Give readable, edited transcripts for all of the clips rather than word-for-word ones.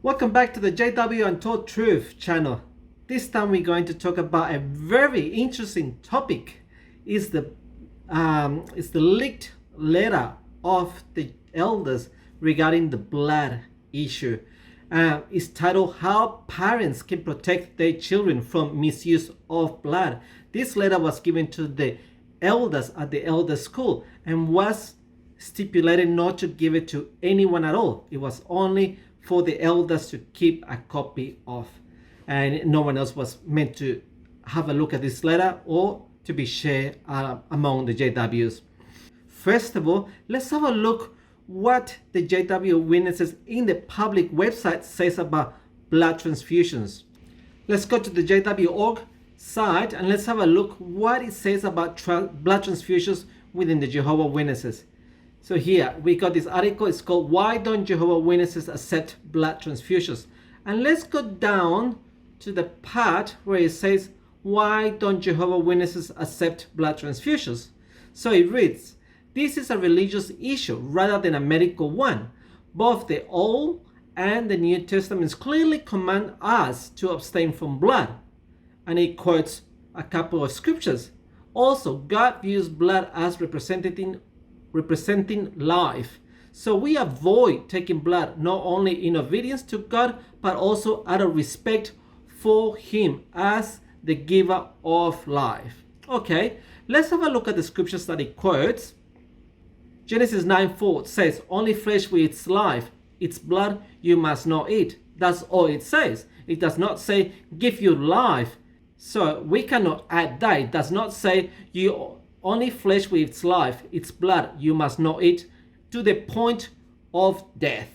Welcome back to the JW Untold Truth channel. This time we're going to talk about a very interesting topic. It's the leaked letter of the elders regarding the blood issue. It's titled How Parents Can Protect Their Children from Misuse of Blood. This letter was given to the elders at the elder school and was stipulated not to give it to anyone at all. It was only for the elders to keep a copy of, and no one else was meant to have a look at this letter or to be shared among the JWs. First of all, let's have a look what the JW witnesses in the public website says about blood transfusions. Let's go to the JW.org site and let's have a look what it says about blood transfusions within the Jehovah's Witnesses. So here we got this article. It's called Why Don't Jehovah's Witnesses Accept Blood Transfusions? And let's go down to the part where it says why don't Jehovah's Witnesses accept blood transfusions? So it reads, this is a religious issue rather than a medical one. Both the Old and the New Testaments clearly command us to abstain from blood. And it quotes a couple of scriptures. Also, God views blood as representing life. So we avoid taking blood not only in obedience to God, but also out of respect for Him as the giver of life. Okay, let's have a look at the scriptures that it quotes. Genesis 9:4 says, only flesh with its life, its blood you must not eat. That's all it says. It does not say give you life. So we cannot add that. It does not say you only flesh with its life, its blood you must not eat to the point of death.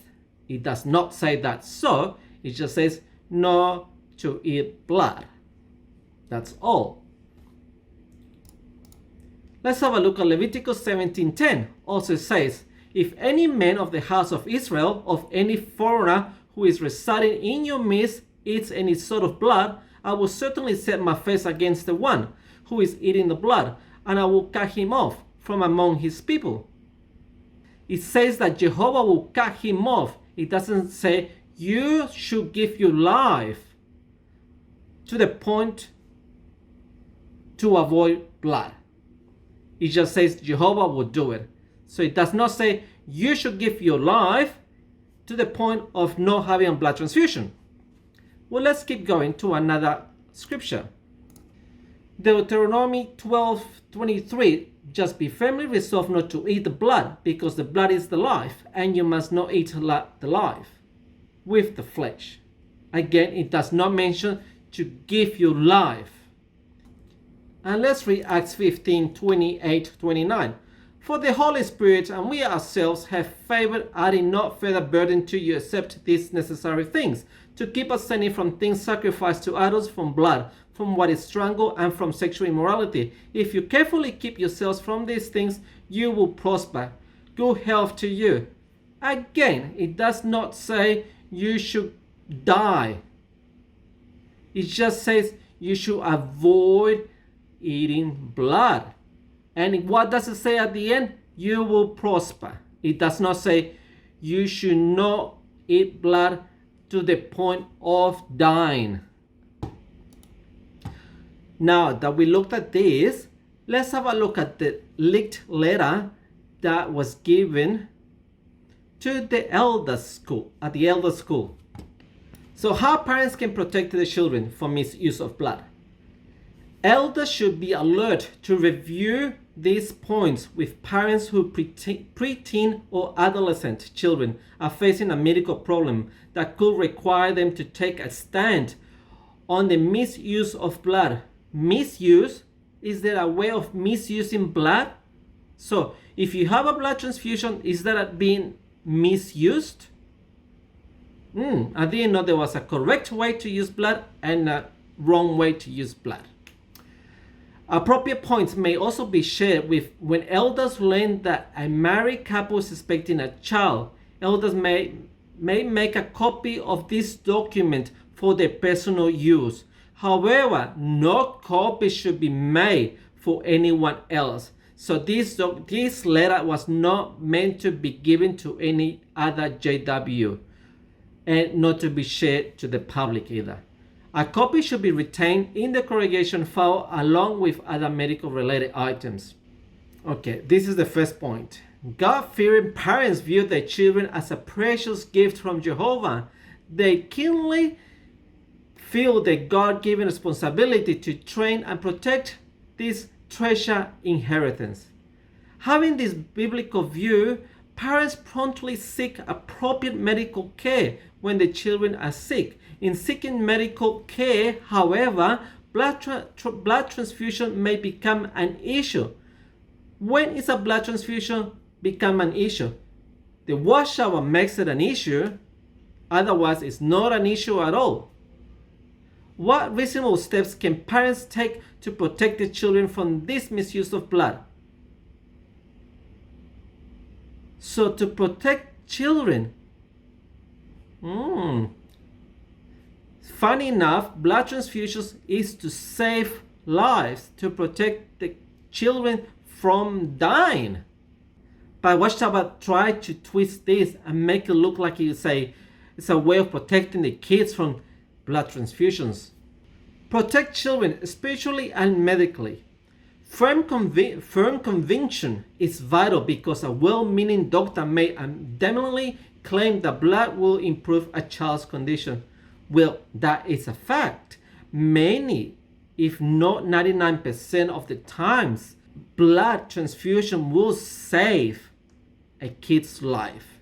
It does not say that. So it just says no to eat blood. That's all. Let's have a look at Leviticus 17:10. Also says, if any man of the house of Israel, of any foreigner who is residing in your midst, eats any sort of blood, I will certainly set my face against the one who is eating the blood, and I will cut him off from among his people. It says that Jehovah will cut him off. It doesn't say you should give your life to the point to avoid blood. It just says Jehovah will do it. So it does not say you should give your life to the point of not having a blood transfusion. Well, let's keep going to another scripture. Deuteronomy 12:23, just be firmly resolved not to eat the blood, because the blood is the life, and you must not eat the life with the flesh. Again, it does not mention to give your life. And let's read Acts 15:28-29. For the Holy Spirit and we ourselves have favored adding no further burden to you except these necessary things, to keep abstaining from things sacrificed to idols, from blood, from what is strangled, and from sexual immorality. If you carefully keep yourselves from these things, you will prosper. Good health to you. Again, it does not say you should die. It just says you should avoid eating blood. And what does it say at the end? You will prosper. It does not say you should not eat blood to the point of dying. Now that we looked at this, let's have a look at the leaked letter that was given to the elder school, at the elder school. So how parents can protect their children from misuse of blood. Elders should be alert to review these points with parents who preteen or adolescent children are facing a medical problem that could require them to take a stand on the misuse of blood. Misuse? Is there a way of misusing blood? So if you have a blood transfusion, is that being misused? I didn't know there was a correct way to use blood and a wrong way to use blood. Appropriate points may also be shared with when elders learn that a married couple is expecting a child. Elders may make a copy of this document for their personal use. However, no copy should be made for anyone else. So this letter was not meant to be given to any other JW. and not to be shared to the public either. A copy should be retained in the congregation file along with other medical related items. Okay, this is the first point. God-fearing parents view their children as a precious gift from Jehovah. They keenly feel the God-given responsibility to train and protect this treasure inheritance. Having this biblical view, parents promptly seek appropriate medical care when the children are sick. In seeking medical care, however, blood transfusion may become an issue. When is a blood transfusion become an issue? The Watchtower makes it an issue, otherwise it's not an issue at all. What reasonable steps can parents take to protect their children from this misuse of blood? So to protect children, funny enough, blood transfusions is to save lives, to protect the children from dying. But Watchtower tried to twist this and make it look like it's a way of protecting the kids from blood transfusions. Protect children spiritually and medically. Firm conviction is vital because a well-meaning doctor may adamantly claim that blood will improve a child's condition. Well, that is a fact. Many, if not 99% of the times, blood transfusion will save a kid's life.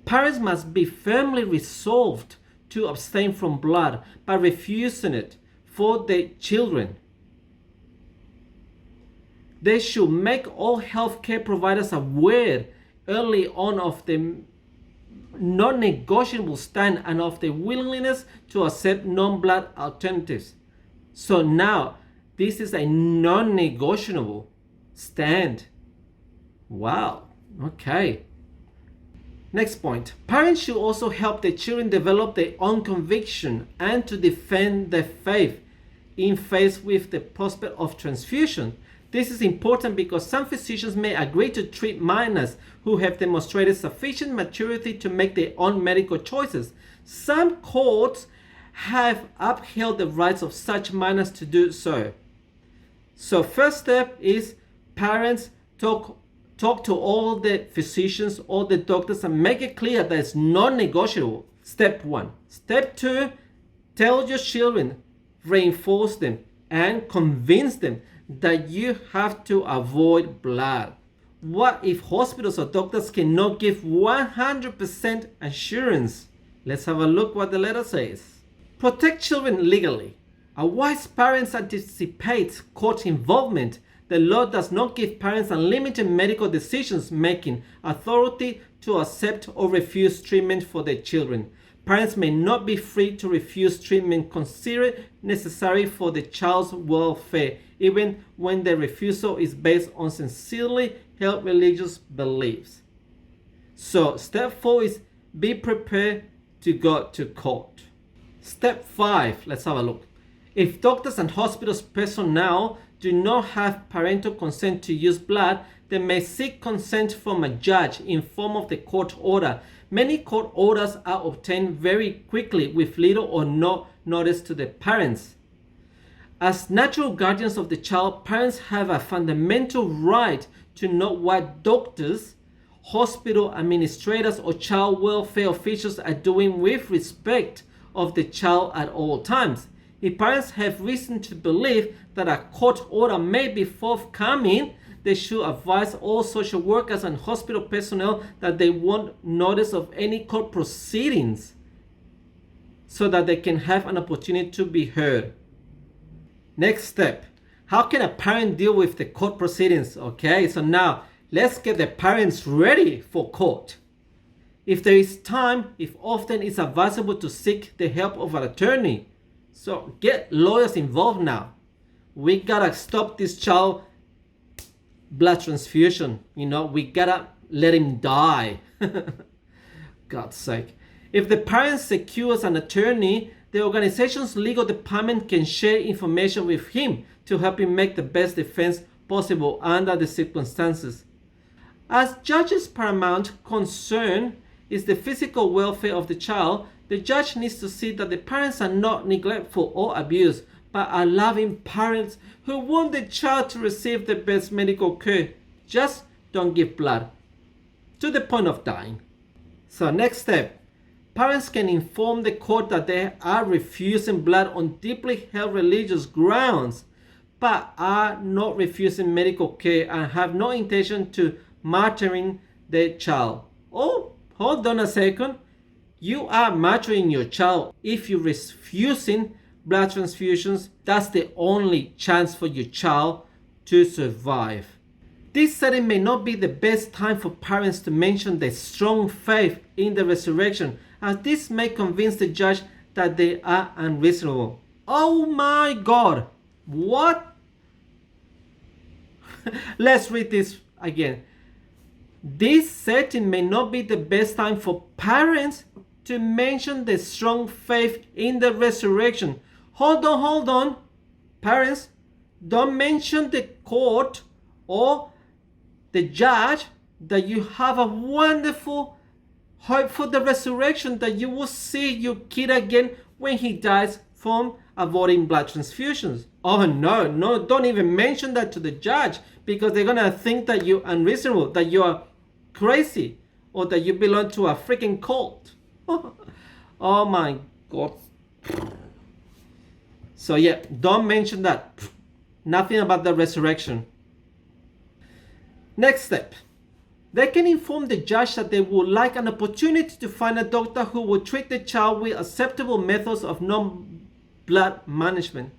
Parents must be firmly resolved to abstain from blood by refusing it for their children. They should make all healthcare providers aware early on of the non-negotiable stand and of the willingness to accept non-blood alternatives. So now, this is a non-negotiable stand. Wow, okay. Next point. Parents should also help their children develop their own conviction and to defend their faith in face with the prospect of transfusion. This is important because some physicians may agree to treat minors who have demonstrated sufficient maturity to make their own medical choices. Some courts have upheld the rights of such minors to do so. So first step is parents talk to all the physicians, all the doctors, and make it clear that it's non-negotiable. Step 1. Step 2, tell your children, reinforce them, and convince them that you have to avoid blood. What if hospitals or doctors cannot give 100% assurance? Let's have a look what the letter says. Protect children legally. A wise parent anticipates court involvement. The law does not give parents unlimited medical decisions making authority to accept or refuse treatment for their children. Parents may not be free to refuse treatment considered necessary for the child's welfare, even when the refusal is based on sincerely held religious beliefs. So step 4 is be prepared to go to court. Step 5, let's have a look. If doctors and hospitals personnel do not have parental consent to use blood, they may seek consent from a judge in form of the court order. Many court orders are obtained very quickly with little or no notice to the parents. As natural guardians of the child, parents have a fundamental right to know what doctors, hospital administrators, or child welfare officials are doing with respect of the child at all times. If parents have reason to believe that a court order may be forthcoming, they should advise all social workers and hospital personnel that they want notice of any court proceedings so that they can have an opportunity to be heard. Next step, how can a parent deal with the court proceedings? Okay, so now let's get the parents ready for court. If there is time, if often it's advisable to seek the help of an attorney. So get lawyers involved now. We gotta stop this child blood transfusion. We gotta let him die. God's sake. If the parent secures an attorney, the organization's legal department can share information with him to help him make the best defense possible under the circumstances. As judge's paramount concern, is the physical welfare of the child, the judge needs to see that the parents are not neglectful or abused, but are loving parents who want the child to receive the best medical care. Just don't give blood to the point of dying. So next step, parents can inform the court that they are refusing blood on deeply held religious grounds, but are not refusing medical care and have no intention to martyring their child. Oh, hold on a second. You are martyring your child if you're refusing blood transfusions. That's the only chance for your child to survive. This setting may not be the best time for parents to mention their strong faith in the resurrection, as this may convince the judge that they are unreasonable. Oh my God! What? Let's read this again. This setting may not be the best time for parents to mention the strong faith in the resurrection. Hold on. Parents, don't mention the court or the judge that you have a wonderful hope for the resurrection, that you will see your kid again when he dies from avoiding blood transfusions. Oh no, don't even mention that to the judge, because they're gonna think that you're unreasonable, that you're crazy, or that you belong to a freaking cult. Oh my God. So yeah, don't mention that. Nothing about the resurrection. Next step. They can inform the judge that they would like an opportunity to find a doctor who will treat the child with acceptable methods of non-blood management.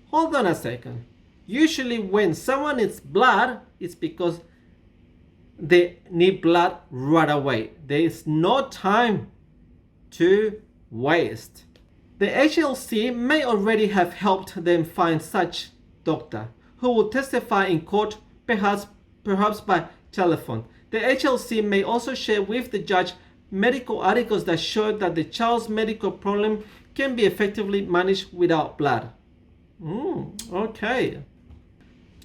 Hold on a second. Usually when someone needs blood, it's because they need blood right away. There is no time to waste. The HLC may already have helped them find such doctor who will testify in court, perhaps by telephone. The HLC may also share with the judge medical articles that show that the child's medical problem can be effectively managed without blood. Okay.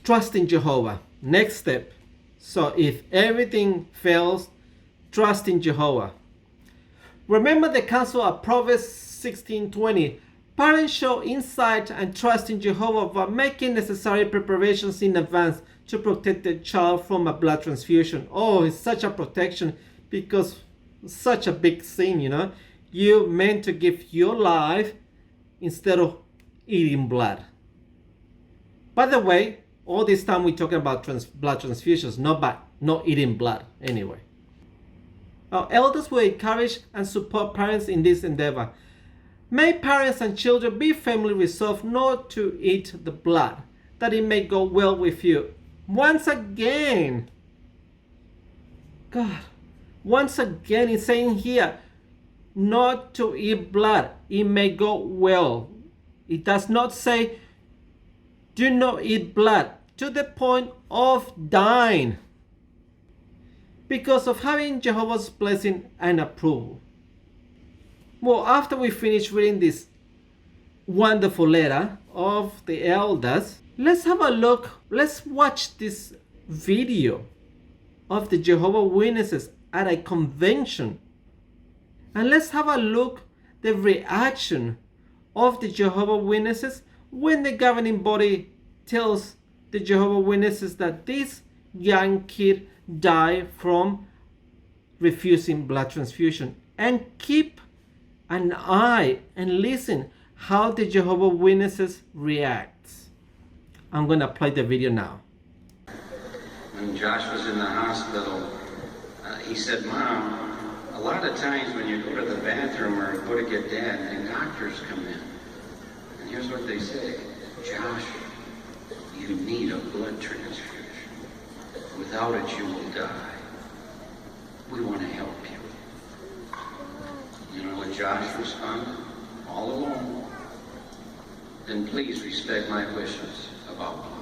Trust in Jehovah. Next step. So if everything fails, trust in Jehovah. Remember the counsel of Proverbs 16:20. Parents show insight and trust in Jehovah by making necessary preparations in advance to protect the child from a blood transfusion. Oh, it's such a protection, because such a big sin, You meant to give your life instead of eating blood. By the way, all this time we're talking about blood transfusions, not eating blood anyway. Our elders will encourage and support parents in this endeavor. May parents and children be firmly resolved not to eat the blood, that it may go well with you. Once again, it's saying here, not to eat blood, it may go well. It does not say, do not eat blood to the point of dying, because of having Jehovah's blessing and approval. Well, after we finish reading this wonderful letter of the elders, let's have a look. Let's watch this video of the Jehovah's Witnesses at a convention. And let's have a look the reaction of the Jehovah's Witnesses when the governing body tells the Jehovah's Witnesses that this young kid died from refusing blood transfusion. And keep an eye and listen how the Jehovah's Witnesses reacts. I'm going to play the video now. When Josh was in the hospital, he said, Mom, a lot of times when you go to the bathroom or go to get Dad, and doctors come in, and here's what they say: Josh, you need a blood transfusion. Without it, you will die. We want to help you. You know what Josh responded? All alone. Then please respect my wishes about blood.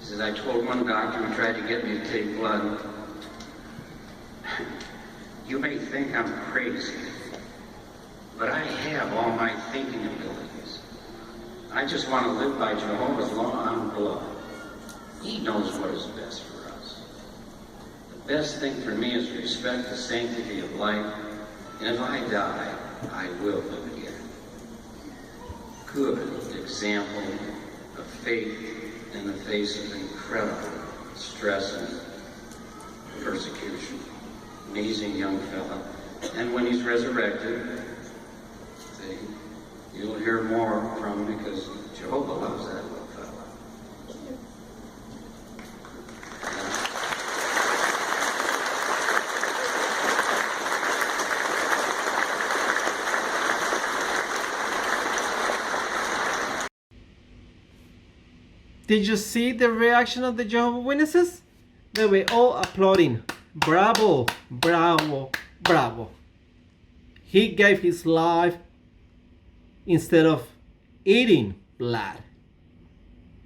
He says, I told one doctor who tried to get me to take blood, you may think I'm crazy, but I have all my thinking abilities. I just want to live by Jehovah's law on blood. He knows what is best for us. Best thing for me is respect the sanctity of life, and if I die, I will live again. Good example of faith in the face of incredible stress and persecution. Amazing young fella. And when he's resurrected, see, you'll hear more from him because Jehovah loves that little fella. Did you see the reaction of the Jehovah's Witnesses? They were all applauding. Bravo, bravo, bravo. He gave his life instead of eating blood.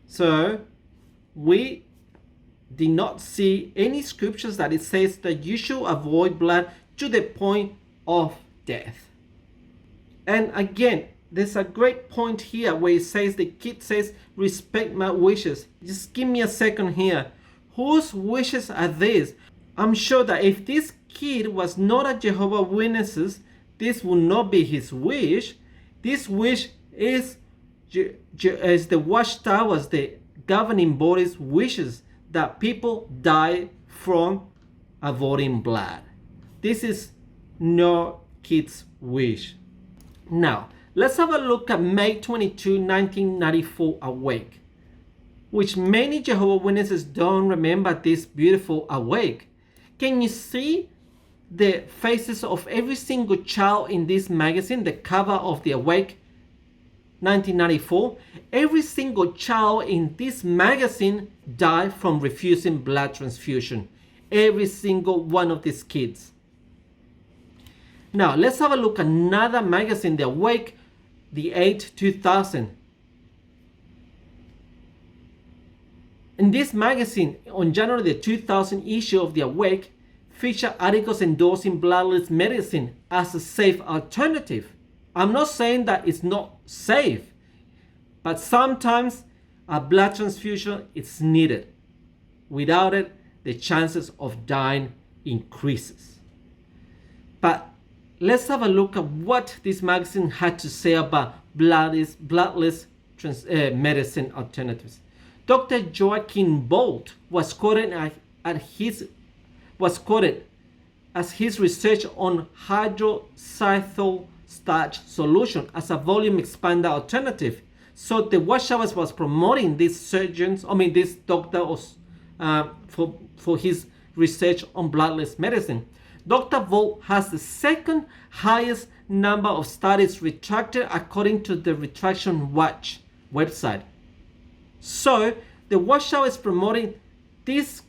So we did not see any scriptures that it says that you should avoid blood to the point of death. And again, there's a great point here where it says, the kid says, respect my wishes. Just give me a second here. Whose wishes are these? I'm sure that if this kid was not a Jehovah's Witnesses, this would not be his wish. This wish is the Watchtowers, the governing body's wishes, that people die from avoiding blood. This is no kid's wish. Now, let's have a look at May 22, 1994 awake, which many Jehovah's Witnesses don't remember this beautiful awake. Can you see the faces of every single child in this magazine, the cover of the Awake 1994? Every single child in this magazine died from refusing blood transfusion. Every single one of these kids. Now, let's have a look at another magazine, the Awake, the 8, 2000. In this magazine, on January the 2000 issue of the Awake, feature articles endorsing bloodless medicine as a safe alternative. I'm not saying that it's not safe, but sometimes a blood transfusion is needed. Without it, the chances of dying increases. But let's have a look at what this magazine had to say about bloodless medicine alternatives. Dr. Joachim Bolt was quoted as his research on hydroxyethyl starch solution as a volume expander alternative. So the Watchtower was promoting these this doctor for his research on bloodless medicine. Dr. Bolt has the second highest number of studies retracted according to the Retraction Watch website. So the Watchtower is promoting this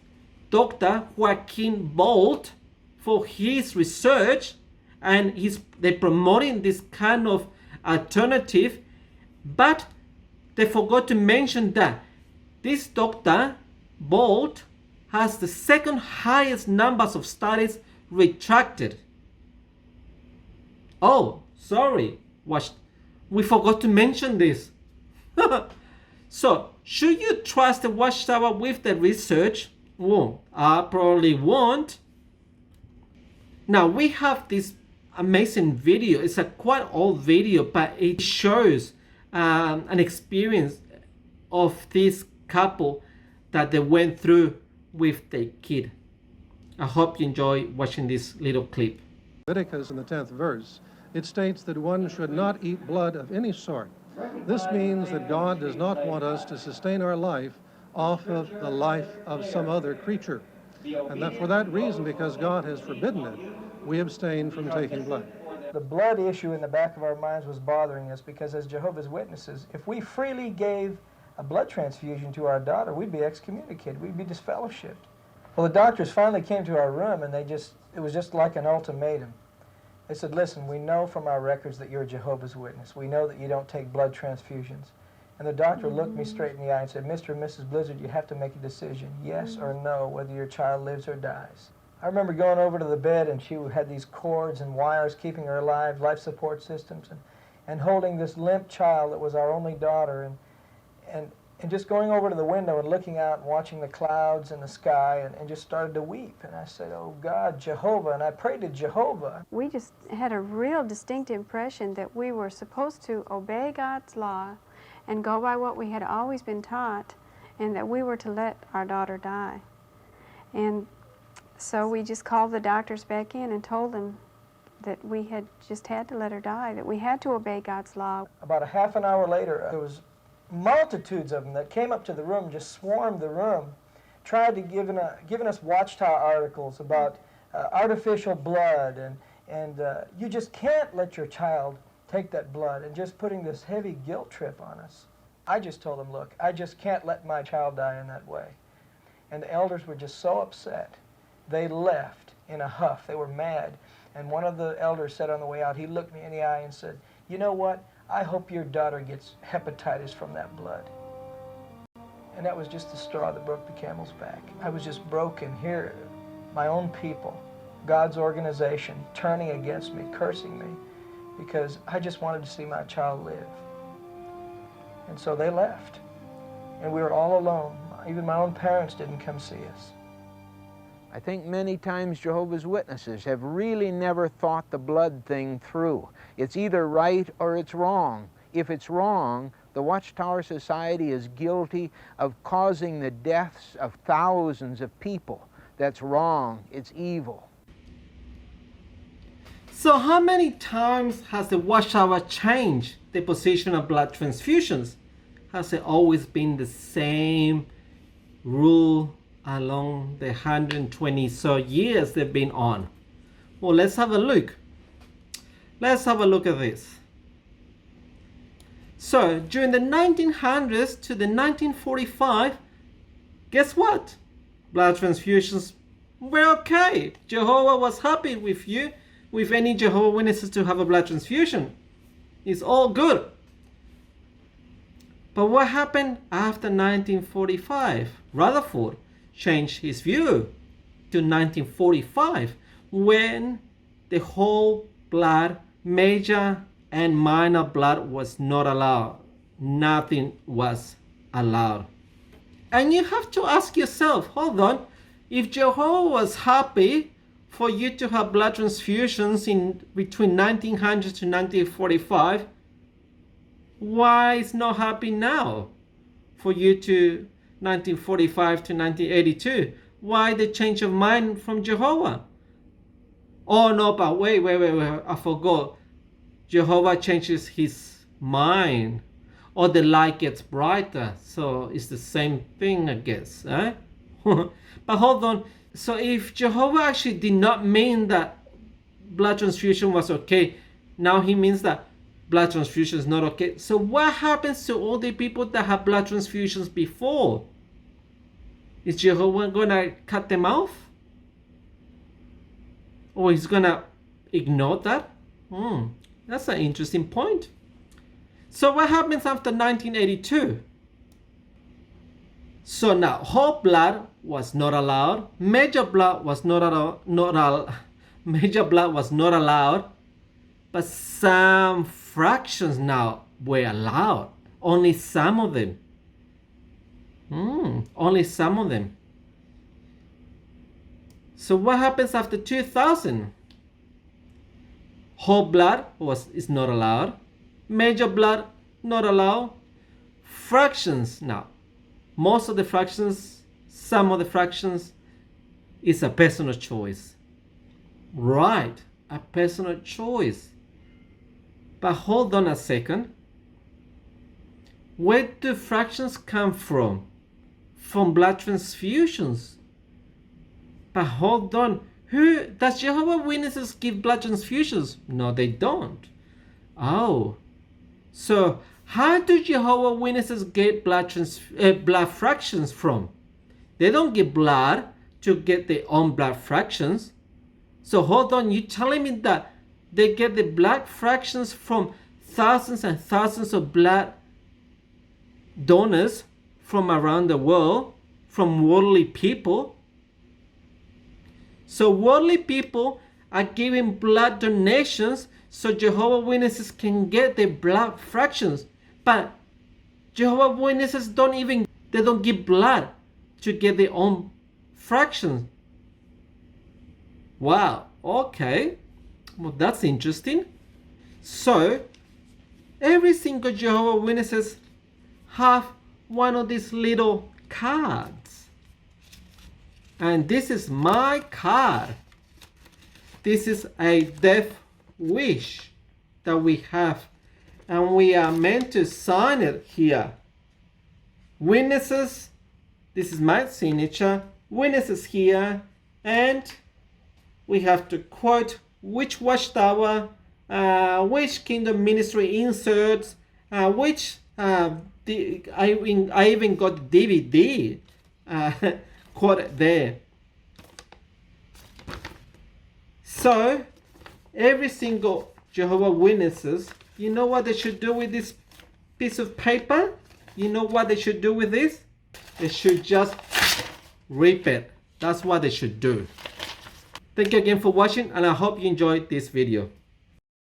Dr. Joachim Bolt for his research, and they're promoting this kind of alternative, but they forgot to mention that this Dr. Bolt has the second highest numbers of studies retracted. Oh, sorry, we forgot to mention this. So, should you trust the Watchtower with the research? Well, I probably won't. Now, we have this amazing video. It's a quite old video, but it shows an experience of this couple that they went through with their kid. I hope you enjoy watching this little clip. Leviticus in the 10th verse, it states that one should not eat blood of any sort. This means that God does not want us to sustain our life off of the life of some other creature. And that for that reason, because God has forbidden it, we abstain from taking blood. The blood issue in the back of our minds was bothering us because as Jehovah's Witnesses, if we freely gave a blood transfusion to our daughter, we'd be excommunicated, we'd be disfellowshipped. Well, the doctors finally came to our room and it was just like an ultimatum. They said, listen, we know from our records that you're a Jehovah's Witness. We know that you don't take blood transfusions. And the doctor looked me straight in the eye and said, Mr. and Mrs. Blizzard, you have to make a decision, yes or no, whether your child lives or dies. I remember going over to the bed and she had these cords and wires keeping her alive, life support systems, and holding this limp child that was our only daughter. And and just going over to the window and looking out and watching the clouds and the sky and just started to weep. And I said, oh God, Jehovah, and I prayed to Jehovah. We just had a real distinct impression that we were supposed to obey God's law and go by what we had always been taught, and that we were to let our daughter die. And so we just called the doctors back in and told them that we had just had to let her die, that we had to obey God's law. About a half an hour later, there was multitudes of them that came up to the room, just swarmed the room, tried to giving us Watchtower articles about artificial blood, and you just can't let your child take that blood, and just putting this heavy guilt trip on us. I just told them, look, I just can't let my child die in that way. And the elders were just so upset. They left in a huff. They were mad. And one of the elders said on the way out, he looked me in the eye and said, you know what? I hope your daughter gets hepatitis from that blood. And that was just the straw that broke the camel's back. I was just broken here. My own people, God's organization, turning against me, cursing me, because I just wanted to see my child live. And so they left. And we were all alone. Even my own parents didn't come see us. I think many times Jehovah's Witnesses have really never thought the blood thing through. It's either right or it's wrong. If it's wrong, the Watchtower Society is guilty of causing the deaths of thousands of people. That's wrong. It's evil. So how many times has the Watchtower changed the position of blood transfusions? Has it always been the same rule along the 120 so years they've been on? Well, let's have a look. Let's have a look at this. So during the 1900s to the 1945, guess what? Blood transfusions were okay. Jehovah was happy with you, with any Jehovah's Witnesses to have a blood transfusion. It's all good. But what happened after 1945? Rutherford changed his view to 1945, when the whole blood, major and minor blood, was not allowed. Nothing was allowed. And you have to ask yourself, hold on, if Jehovah was happy for you to have blood transfusions in between 1900 to 1945, why is not happy now for you to 1945 to 1982? Why the change of mind from Jehovah? Oh no, but wait, I forgot. Jehovah changes his mind, or the light gets brighter, so it's the same thing, I guess, eh? But hold on, so if Jehovah actually did not mean that blood transfusion was okay, now he means that blood transfusion is not okay. So what happens to all the people that have blood transfusions before? Is Jehovah gonna cut them off? Or he's gonna ignore that? That's an interesting point. So what happens after 1982? So now whole blood was not allowed, major blood was not allowed, major blood was not allowed, but some fractions now were allowed. Only some of them. Only some of them. So what happens after 2000? Whole blood is not allowed. Major blood not allowed. Fractions now. Most of the fractions, some of the fractions, is a personal choice. Right, a personal choice. But hold on a second. Where do fractions come from? From blood transfusions. But hold on. Who does Jehovah's Witnesses give blood transfusions? No, they don't. Oh. So how do Jehovah's Witnesses get blood fractions from? They don't give blood to get their own blood fractions. So hold on, you telling me that they get the blood fractions from thousands and thousands of blood donors from around the world, from worldly people? So worldly people are giving blood donations so Jehovah's Witnesses can get their blood fractions. But Jehovah's Witnesses they don't give blood to get their own fractions. Wow, okay. Well, that's interesting. So, every single Jehovah's Witnesses have one of these little cards. And this is my card. This is a death wish that we have. And we are meant to sign it here. Witnesses, this is my signature. Witnesses here. And we have to quote which Watchtower, which Kingdom Ministry inserts, which I even got DVD quoted there. So every single Jehovah's Witnesses, you know what they should do with this piece of paper? You know what they should do with this? They should just rip it. That's what they should do. Thank you again for watching, and I hope you enjoyed this video.